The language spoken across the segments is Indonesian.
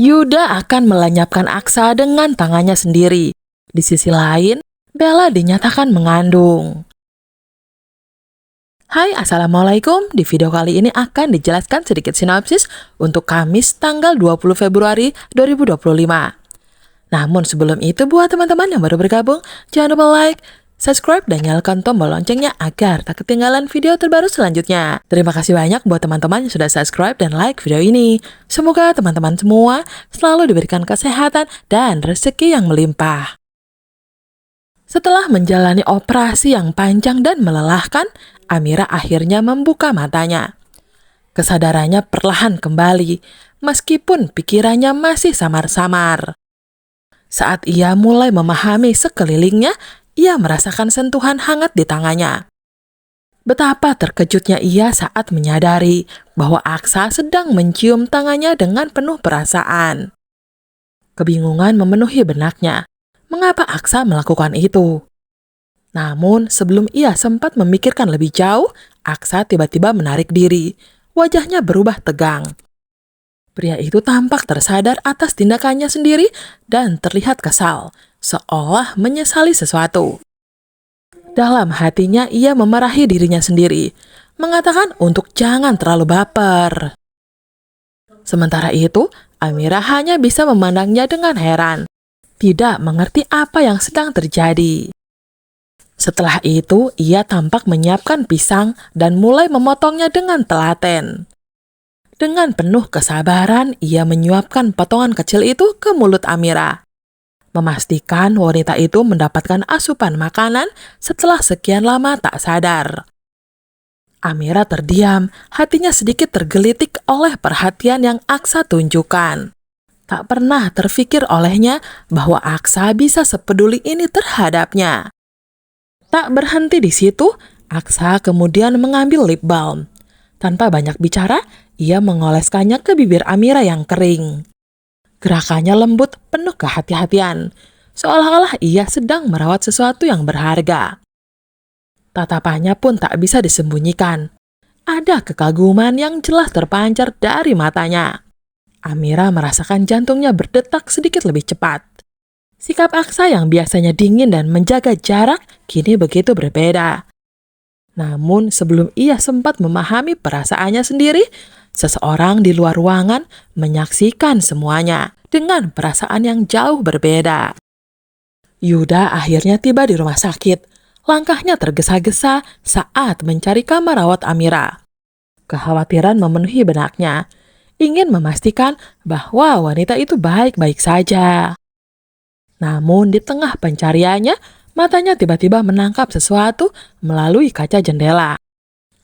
Yuda akan melenyapkan Aksa dengan tangannya sendiri. Di sisi lain, Bella dinyatakan mengandung. Hai, Assalamualaikum. Di video kali ini akan dijelaskan sedikit sinopsis untuk Kamis tanggal 20 Februari 2025. Namun sebelum itu, buat teman-teman yang baru bergabung, jangan lupa like, subscribe, dan nyalakan tombol loncengnya agar tak ketinggalan video terbaru selanjutnya. Terima kasih banyak buat teman-teman yang sudah subscribe dan like video ini. Semoga teman-teman semua selalu diberikan kesehatan dan rezeki yang melimpah. Setelah menjalani operasi yang panjang dan melelahkan, Amira akhirnya membuka matanya. Kesadarannya perlahan kembali, meskipun pikirannya masih samar-samar. Saat ia mulai memahami sekelilingnya, ia merasakan sentuhan hangat di tangannya. Betapa terkejutnya ia saat menyadari bahwa Aksa sedang mencium tangannya dengan penuh perasaan. Kebingungan memenuhi benaknya. Mengapa Aksa melakukan itu? Namun, sebelum ia sempat memikirkan lebih jauh, Aksa tiba-tiba menarik diri. Wajahnya berubah tegang. Pria itu tampak tersadar atas tindakannya sendiri dan terlihat kesal, seolah menyesali sesuatu. Dalam hatinya ia memarahi dirinya sendiri, mengatakan untuk jangan terlalu baper. Sementara itu, Amira hanya bisa memandangnya dengan heran, tidak mengerti apa yang sedang terjadi. Setelah itu, ia tampak menyiapkan pisang dan mulai memotongnya dengan telaten. Dengan penuh kesabaran, ia menyuapkan potongan kecil itu ke mulut Amira. Memastikan wanita itu mendapatkan asupan makanan setelah sekian lama tak sadar. Amira terdiam, hatinya sedikit tergelitik oleh perhatian yang Aksa tunjukkan. Tak pernah terfikir olehnya bahwa Aksa bisa sepeduli ini terhadapnya. Tak berhenti di situ, Aksa kemudian mengambil lip balm. Tanpa banyak bicara, ia mengoleskannya ke bibir Amira yang kering. Gerakannya lembut, penuh kehati-hatian, seolah-olah ia sedang merawat sesuatu yang berharga. Tatapannya pun tak bisa disembunyikan. Ada kekaguman yang jelas terpancar dari matanya. Amira merasakan jantungnya berdetak sedikit lebih cepat. Sikap Aksa yang biasanya dingin dan menjaga jarak kini begitu berbeda. Namun sebelum ia sempat memahami perasaannya sendiri, seseorang di luar ruangan menyaksikan semuanya dengan perasaan yang jauh berbeda. Yuda akhirnya tiba di rumah sakit. Langkahnya tergesa-gesa saat mencari kamar rawat Amira. Kekhawatiran memenuhi benaknya, ingin memastikan bahwa wanita itu baik-baik saja. Namun di tengah pencariannya, matanya tiba-tiba menangkap sesuatu melalui kaca jendela.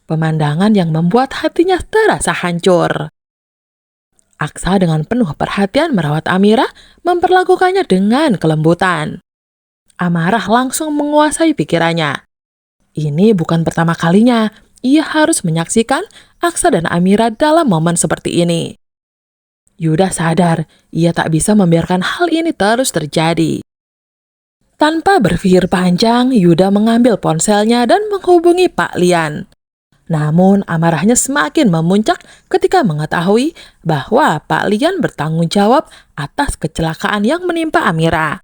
Pemandangan yang membuat hatinya terasa hancur. Aksa dengan penuh perhatian merawat Amira, memperlakukannya dengan kelembutan. Amarah langsung menguasai pikirannya. Ini bukan pertama kalinya ia harus menyaksikan Aksa dan Amira dalam momen seperti ini. Yuda sadar ia tak bisa membiarkan hal ini terus terjadi. Tanpa berpikir panjang, Yuda mengambil ponselnya dan menghubungi Pak Lian. Namun amarahnya semakin memuncak ketika mengetahui bahwa Pak Lian bertanggung jawab atas kecelakaan yang menimpa Amira.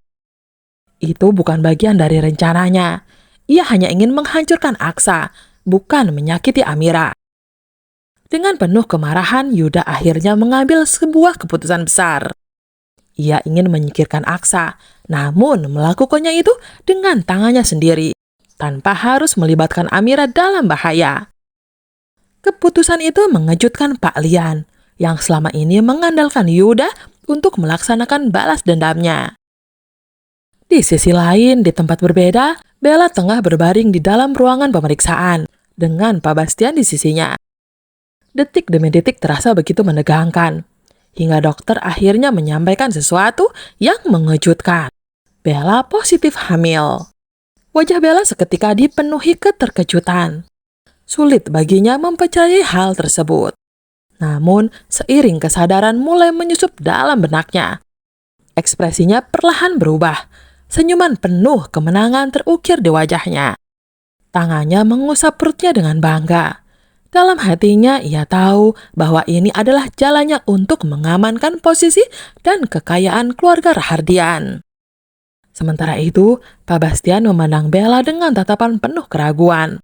Itu bukan bagian dari rencananya. Ia hanya ingin menghancurkan Aksa, bukan menyakiti Amira. Dengan penuh kemarahan, Yuda akhirnya mengambil sebuah keputusan besar. Ia ingin menyingkirkan Aksa, namun melakukannya itu dengan tangannya sendiri, tanpa harus melibatkan Amira dalam bahaya. Keputusan itu mengejutkan Pak Lian, yang selama ini mengandalkan Yuda untuk melaksanakan balas dendamnya. Di sisi lain, di tempat berbeda, Bella tengah berbaring di dalam ruangan pemeriksaan, dengan Pak Bastian di sisinya. Detik demi detik terasa begitu menegangkan, hingga dokter akhirnya menyampaikan sesuatu yang mengejutkan. Bella positif hamil. Wajah Bella seketika dipenuhi keterkejutan. Sulit baginya mempercayai hal tersebut. Namun, seiring kesadaran mulai menyusup dalam benaknya. Ekspresinya perlahan berubah. Senyuman penuh kemenangan terukir di wajahnya. Tangannya mengusap perutnya dengan bangga. Dalam hatinya ia tahu bahwa ini adalah jalannya untuk mengamankan posisi dan kekayaan keluarga Rahardian. Sementara itu, Pak Bastian memandang Bella dengan tatapan penuh keraguan.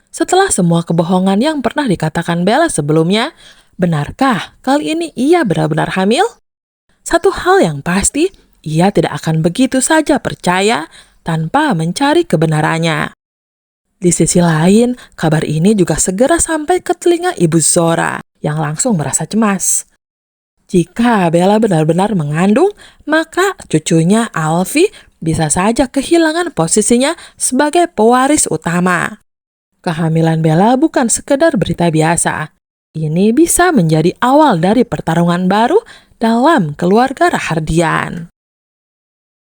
Setelah semua kebohongan yang pernah dikatakan Bella sebelumnya, benarkah kali ini ia benar-benar hamil? Satu hal yang pasti, ia tidak akan begitu saja percaya tanpa mencari kebenarannya. Di sisi lain, kabar ini juga segera sampai ke telinga Ibu Zora yang langsung merasa cemas. Jika Bella benar-benar mengandung, maka cucunya Alfie bisa saja kehilangan posisinya sebagai pewaris utama. Kehamilan Bella bukan sekedar berita biasa. Ini bisa menjadi awal dari pertarungan baru dalam keluarga Rahardian.